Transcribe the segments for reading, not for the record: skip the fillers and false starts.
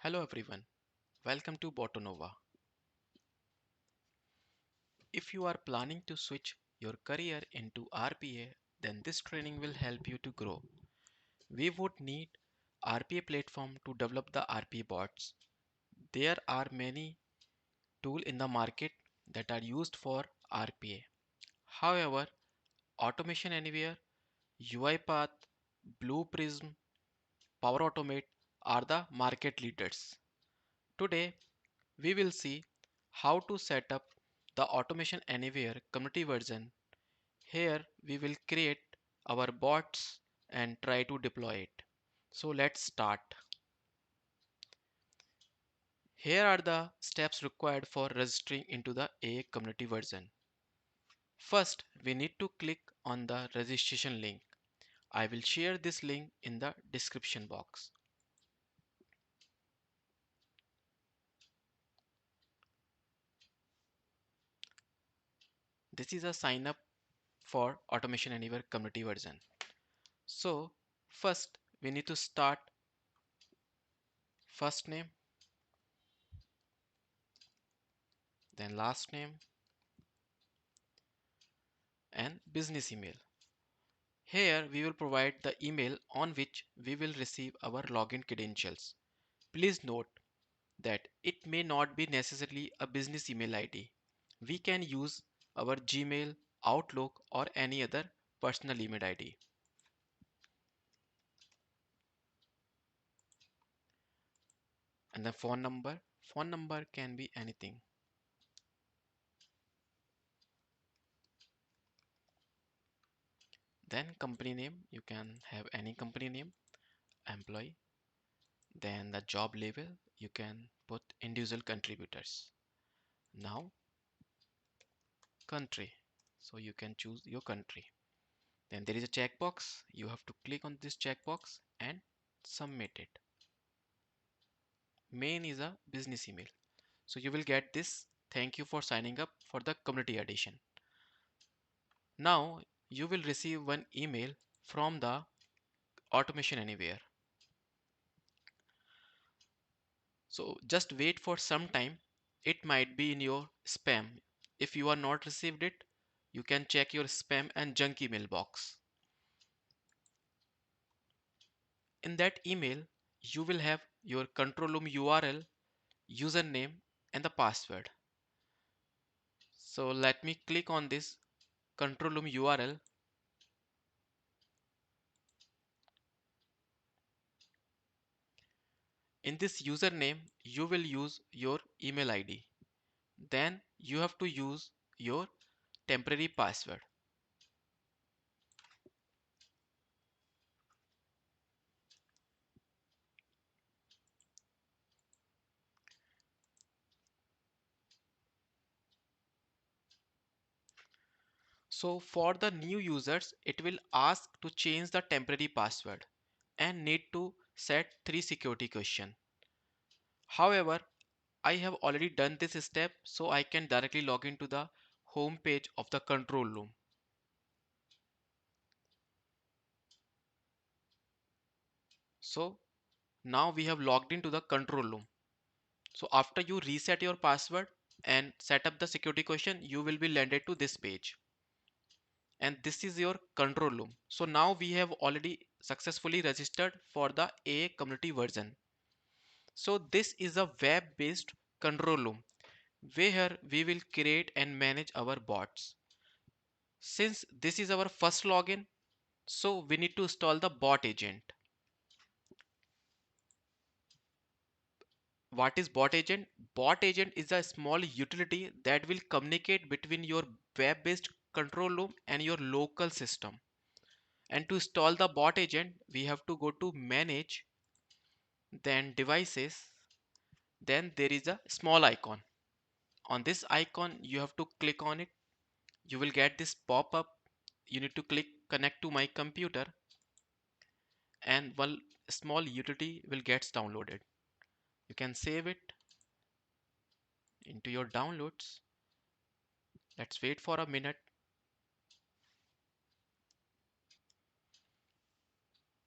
Hello everyone, welcome to Botonova. If you are planning to switch your career into RPA, then this training will help you to grow. We would need RPA platform to develop the RPA bots. There are many tools in the market that are used for RPA. However, Automation Anywhere, UiPath, Blue Prism, Power Automate are the market leaders. Today, we will see how to set up the Automation Anywhere community version. Here we will create our bots and try to deploy it. So let's start. Here are the steps required for registering into the A community version. First, we need to click on the registration link. I will share this link in the description box. This is a sign up for Automation Anywhere community version. So first we need to start first name, then last name and business email. Here we will provide the email on which we will receive our login credentials. Please note that it may not be necessarily a business email ID. We can use our Gmail, Outlook or any other personal email ID. And the phone number can be anything. Then company name, you can have any company name, employee. Then the job label, you can put individual contributors. Now country, so you can choose your country. Then there is a checkbox. You have to click on this checkbox and submit it. Main is a business email. So you will get this. Thank you for signing up for the community edition. Now you will receive one email from the Automation Anywhere. So just wait for some time. It might be in your spam. If you are not received it, you can check your spam and junk email box. In that email, you will have your control room URL, username and the password. So let me click on this control room URL. In this username, you will use your email ID. Then you have to use your temporary password. So for the new users, it will ask to change the temporary password and need to set 3 security questions. However, I have already done this step, so I can directly log into the home page of the control room. So now we have logged into the control room. So after you reset your password and set up the security question, you will be landed to this page. And this is your control room. So now we have already successfully registered for the A community version. So this is a web-based control room where we will create and manage our bots. Since this is our first login, so we need to install the bot agent. What is bot agent? Bot agent is a small utility that will communicate between your web-based control room and your local system. And to install the bot agent, we have to go to manage, then devices, then there is a small icon. On this icon, you have to click on it. You will get this pop-up. You need to click connect to my computer and one small utility will get downloaded. You can save it into your downloads. Let's wait for a minute.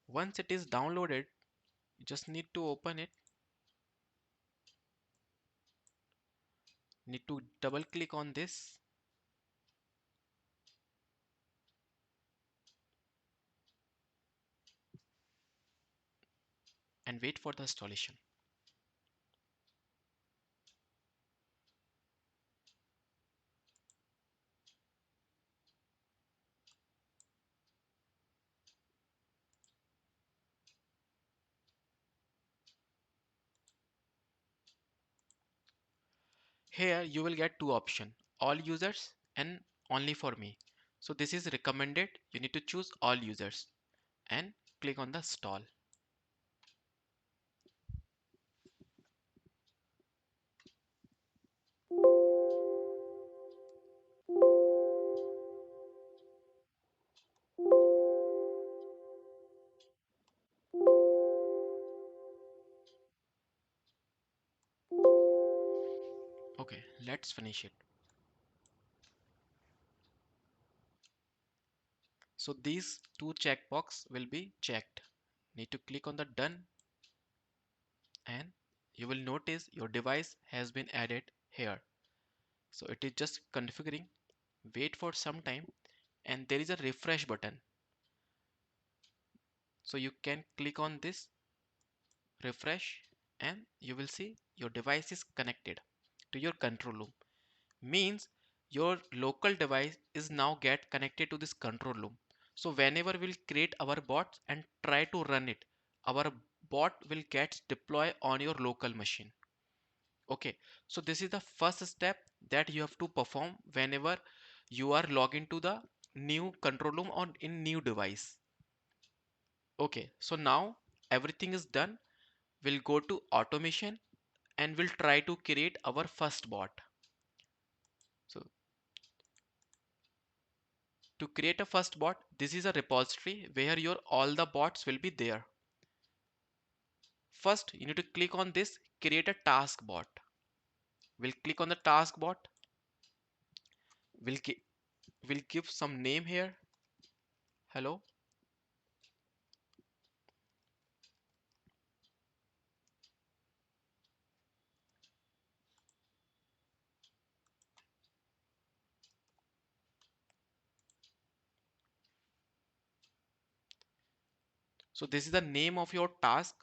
Once it is downloaded, you just need to open it. Need to double click on this and wait for the installation. Here you will get two options, all users and only for me. So this is recommended. You need to choose all users and click on the stall. Okay, let's finish it. So these two checkbox will be checked. Need to click on the done and you will notice your device has been added here. So it is just configuring. Wait for some time and there is a refresh button. So you can click on this refresh and you will see your device is connected to your control room. Means your local device is now get connected to this control room. So whenever we'll create our bots and try to run it, our bot will get deployed on your local machine. Okay, so this is the first step that you have to perform whenever you are logged into the new control room or in new device. Okay, so now everything is done. We'll go to automation and we'll try to create our first bot. So to create a first bot, this is a repository where your all the bots will be there. First, you need to click on this create a task bot. We'll click on the task bot. We'll, we'll give some name here. Hello. So this is the name of your task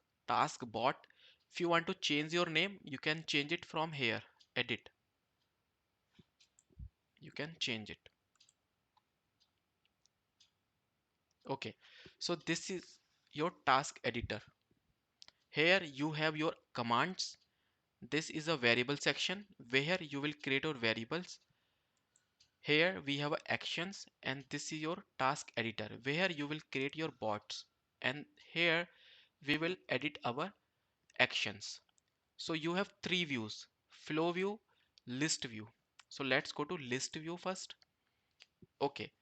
bot. If you want to change your name, you can change it from here. Edit. You can change it. Okay. So this is your task editor. Here you have your commands. This is a variable section where you will create your variables. Here we have actions and this is your task editor where you will create your bots. And here we will edit our actions. So you have three views, flow view, list view. So let's go to list view first. Okay.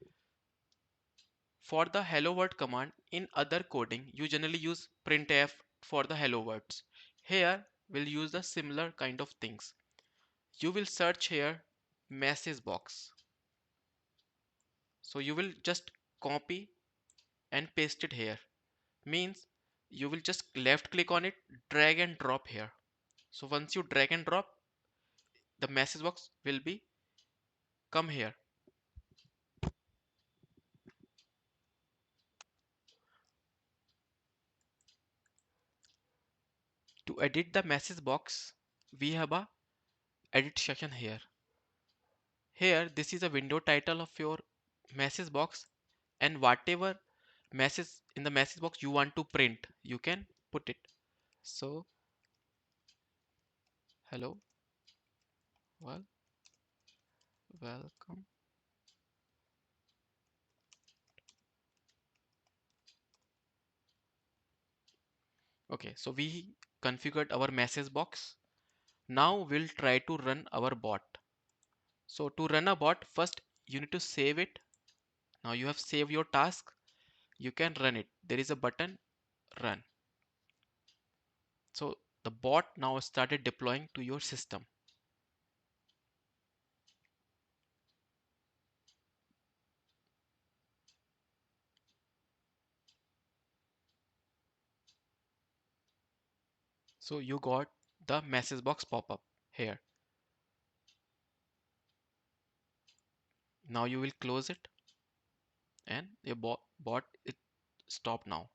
For the hello world command in other coding, you generally use printf for the hello words. Here we'll use the similar kind of things. You will search here message box. So you will just copy and paste it here. Means you will just left click on it, drag and drop here. So once you drag and drop, the message box will be come here. To edit the message box, we have a edit section here. Here this is a window title of your message box and whatever message in the message box you want to print, you can put it. So hello, well, welcome. Okay, so we configured our message box. Now we'll try to run our bot. So to run a bot, first you need to save it. Now you have saved your task. You can run it. There is a button run. So the bot now started deploying to your system. So you got the message box pop up here. Now you will close it and your bot it stop now.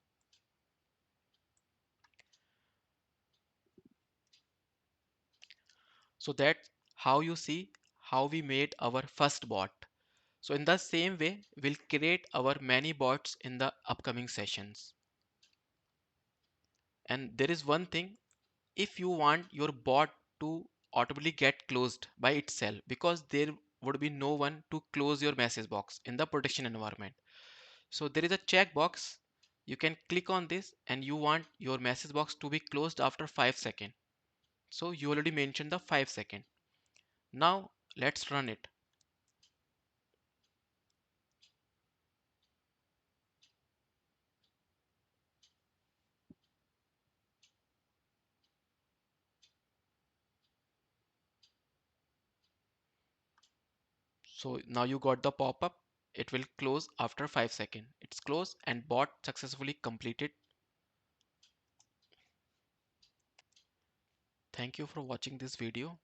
So that's how you see how we made our first bot. So in the same way, we'll create our many bots in the upcoming sessions. And there is one thing, if you want your bot to automatically get closed by itself, because there would be no one to close your message box in the production environment. So there is a checkbox. You can click on this and you want your message box to be closed after 5 seconds. So you already mentioned the 5 second. Now let's run it. So now you got the pop-up. It will close after 5 seconds. It's closed and bot successfully completed. Thank you for watching this video.